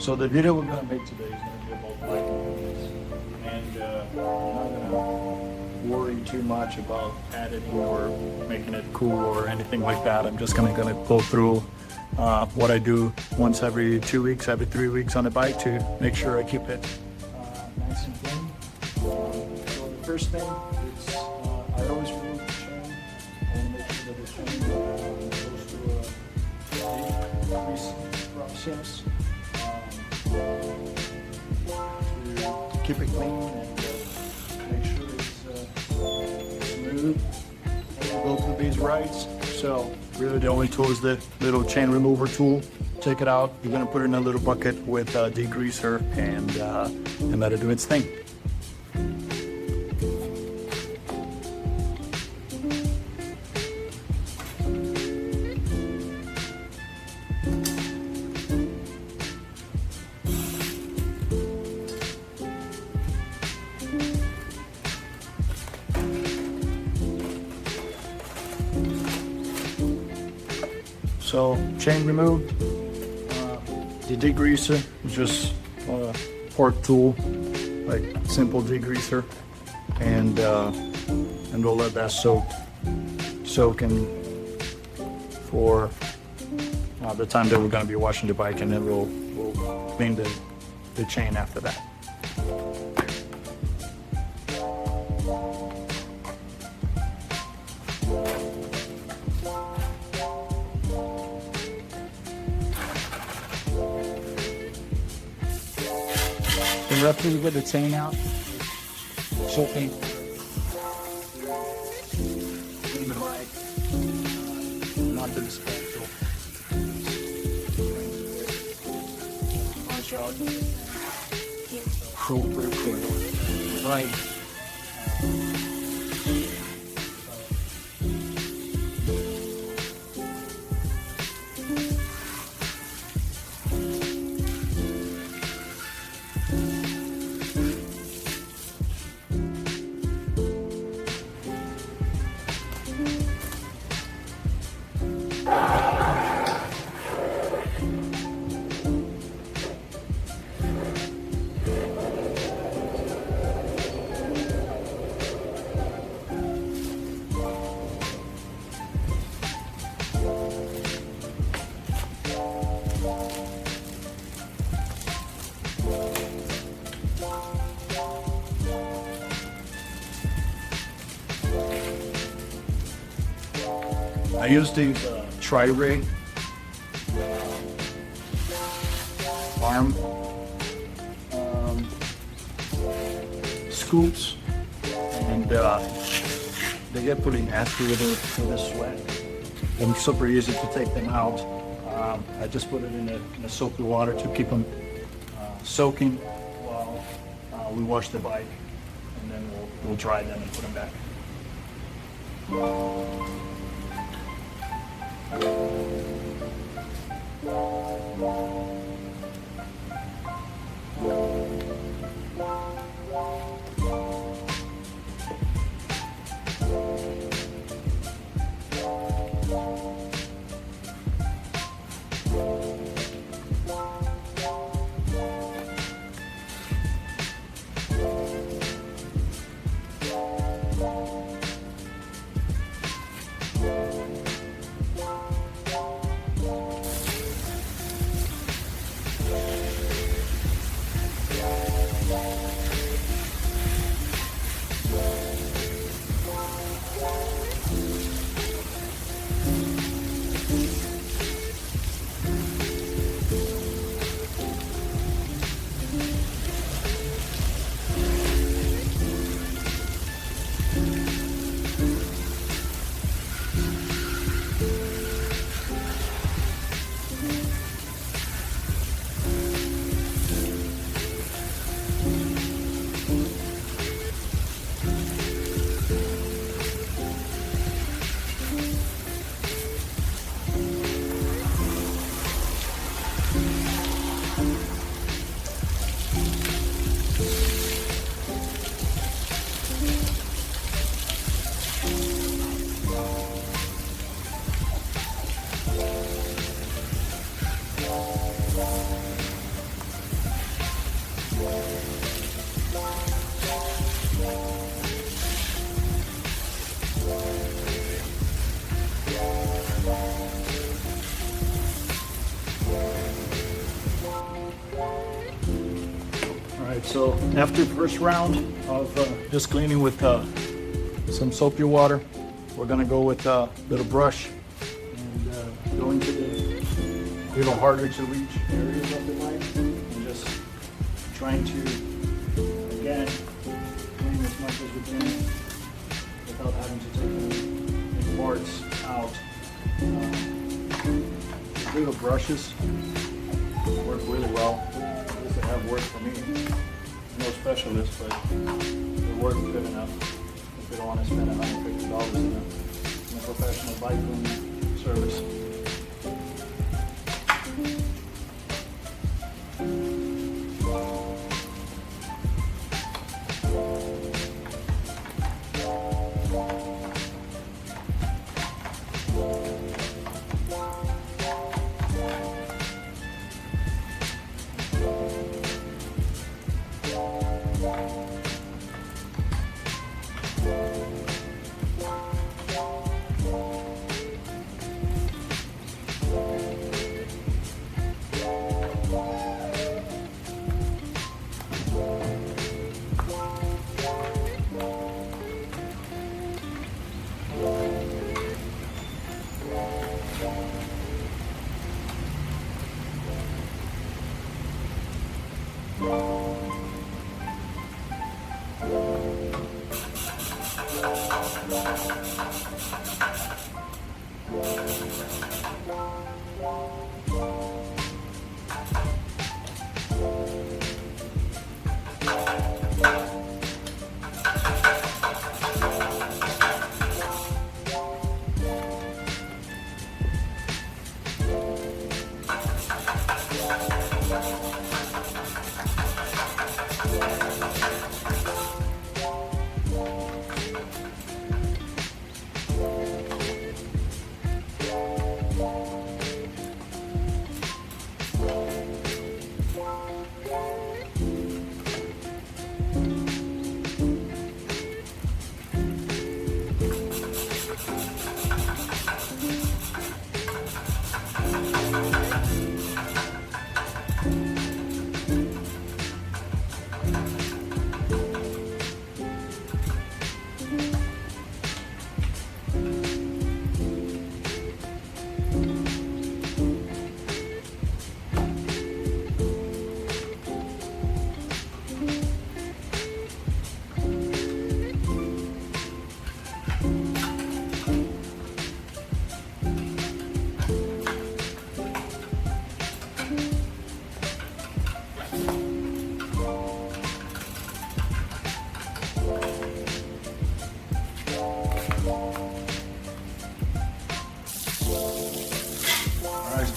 So the video we're gonna make today is gonna be about bike improvements, and I'm not gonna worry too much about editing or making it cool or anything like that. I'm just gonna go through what I do once every 2 weeks, every 3 weeks on the bike to make sure I keep it nice and clean. So the first thing is I always remove the chain. I want to make sure that the chain goes through a degrease process to keep it clean and make sure it's smooth. Go through these rides. So really the only tool is the little chain remover tool. Take it out. You're gonna put it in a little bucket with degreaser and let it do its thing. So chain removed, the degreaser is just a port tool, like simple degreaser, and we'll let that soak in for the time that we're going to be washing the bike, and then we'll clean the chain after that. And roughly with the chain out, soapy. Not the special. Right. I use these tri-rig arm scoops, and they get pretty nasty with the sweat, and super easy to take them out. I just put it in the soapy water to keep them soaking while we wash the bike, and then we'll dry them and put them back. Alright, so after the first round of just cleaning with some soapy water, we're going to go with a little brush and go into the little harder to reach areas of the bike and just trying to, again, clean as much as we can without having to take any parts out. Little brushes work really well. At least they have worked for me. No specialist, but they work good enough if you don't want to spend $150 in a professional bike cleaning service.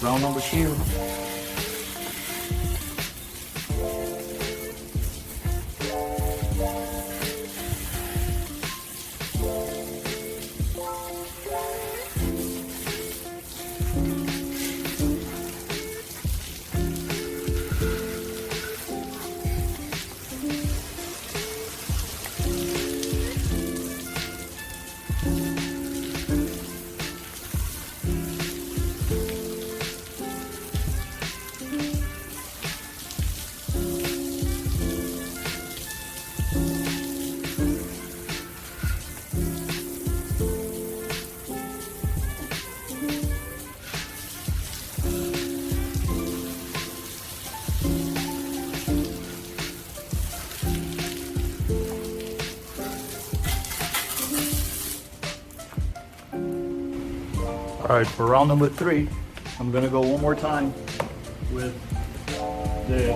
Round number 2. All right, for round number 3, I'm gonna go one more time with the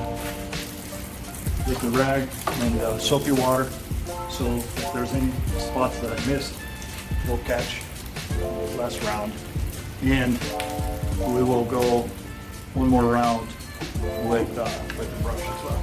rag and soapy water. So if there's any spots that I missed, we'll catch last round. And we will go one more round with the brush as well.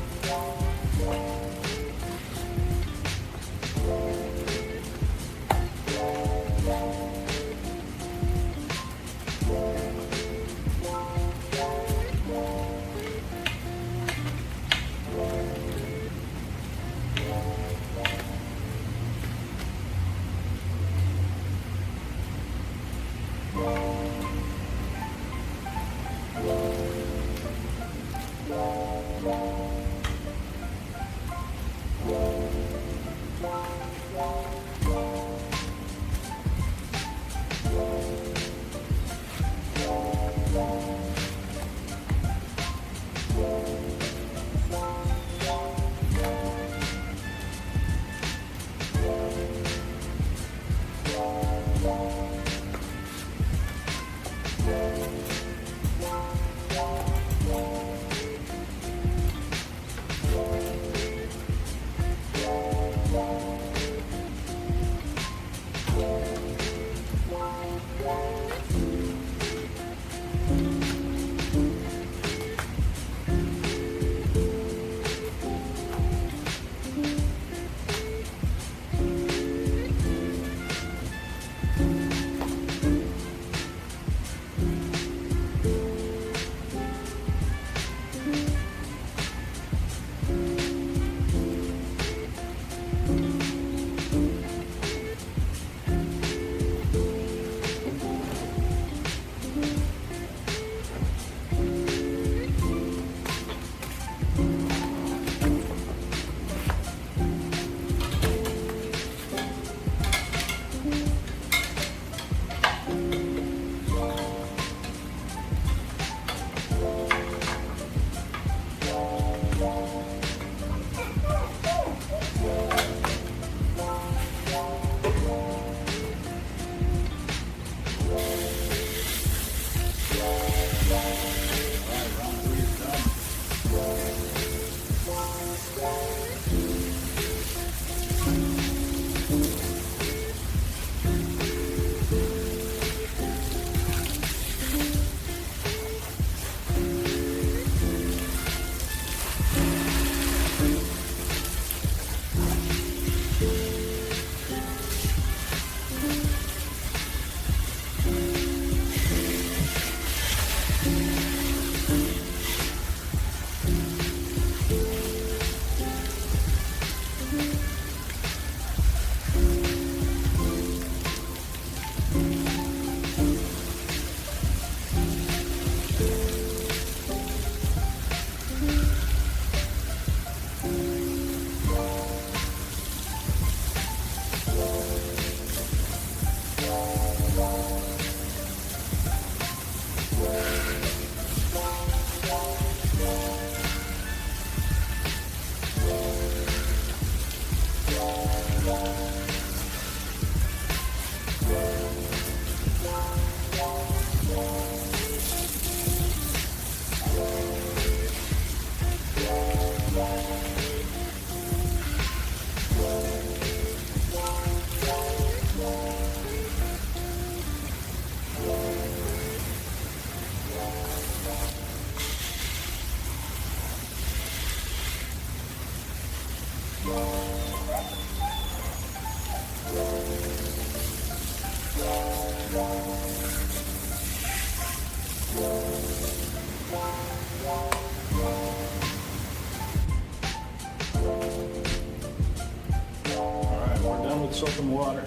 Soap and water.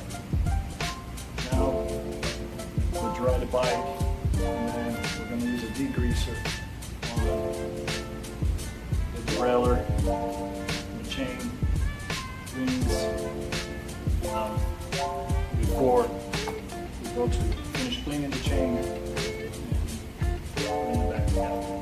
Now we'll dry the bike, and then we're going to use a degreaser on the derailleur, the chain rings, before we go to finish cleaning the chain and bring it back together.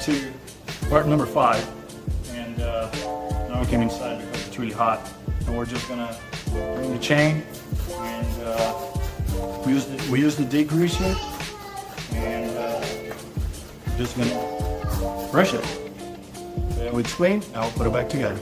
to part number 5, and now we came inside because it's really hot, and we're just gonna bring the chain, and we use the degreaser, and just gonna brush it. Then we clean, and I'll put it back together.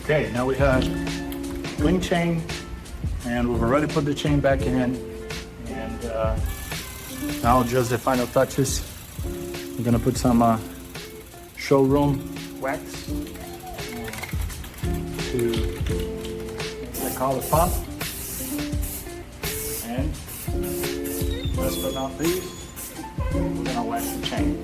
Okay, now we have clean chain, and we've already put the chain back in, and now just the final touches. We're gonna put some showroom wax to make the collar pop, and last but not least, we're gonna wax the chain.